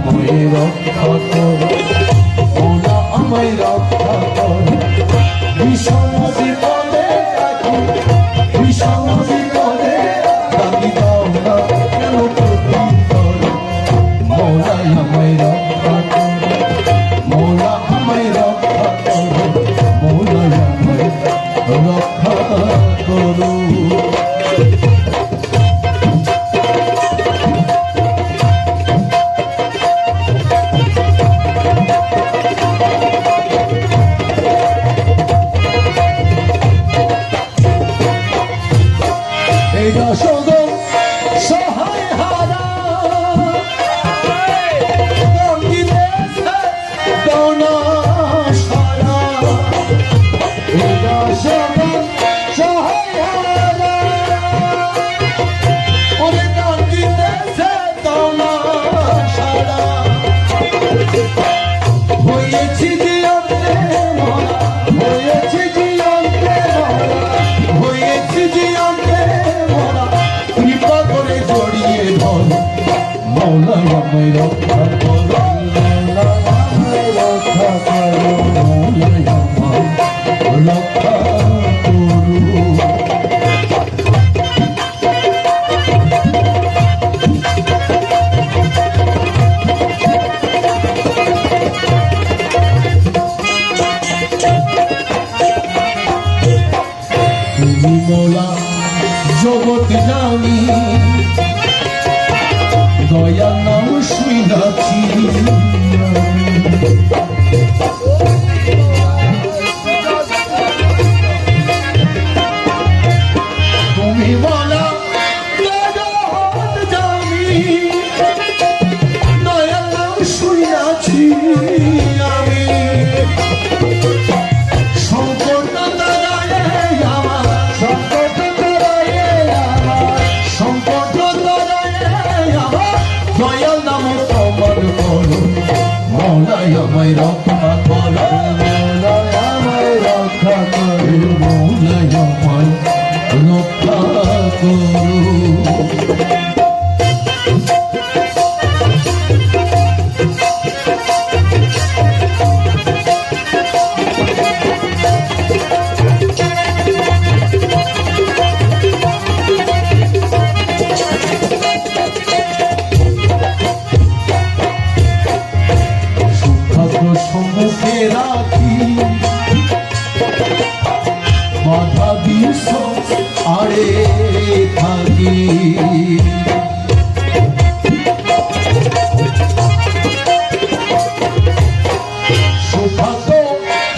আমায় রক্ষা কর, মৌলা আমায় রক্ষা কর। ভীষণ বিপদে এখন, ভীষণ বিপদে দাবি দাও না কেন প্রত্যুত্তর। মৌলা আমায় রক্ষা কর, মৌলা আমায় রক্ষা কর, মৌলা আমায় রক্ষা করো। মৌলা আমায় রক্ষা করো, মৌলা আমায় রক্ষা করো, মৌলা আমায় রক্ষা করো। তুমি মৌলা জগৎ জানি, দয়া নাম শুইনাছি তুমি বলা জানি, দয়া নাম শুইনাছি আমি। সংকট দাঁড়ায় আমার, সংকট দাঁড়ায় আমার, সংকট দাঁড়ায় আমার, দয়াল নাম তোমার করো। মৌলা আমায় রক্ষা করো, মৌলা আমায় রক্ষা করো, মৌলা আমায় রক্ষা করো। সম্মুখে রাখি বাধা বিষ আড়ে থাকি,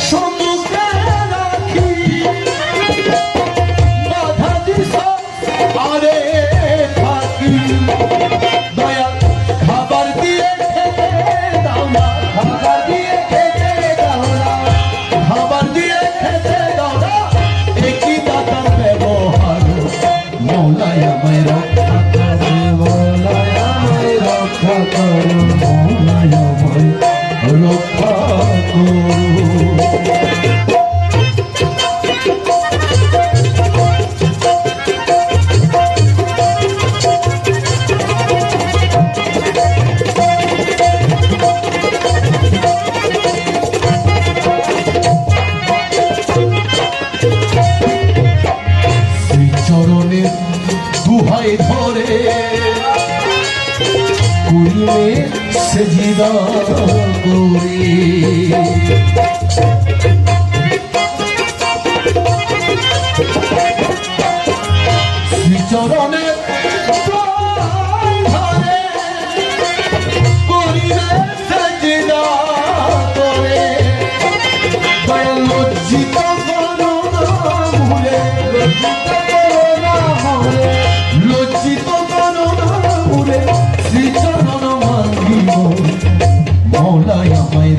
সম্মুখে রাখি বাধা বিষ আড়ে থাকি। দয়া খাবার দিয়ে খেতে দাও না, খাবার দিয়ে খেতে দাও না, খাবার দিয়ে খেতে দাও না, একই দাতার ব্যবহার। মৌলা আমায় রক্ষা করো, মৌলা আমায় রক্ষা করো, মৌলা আমায় রক্ষা করো। দুহাই ধরে কুলে সেজিদা করে, শ্রীচরণে ধরে কুলে সেজিদা করে। দয়াল লজ্জিত করো না ভুলে, লজ্জিত করো না ভুলে, শ্রীচরণ মাগিব। মৌলা আমায়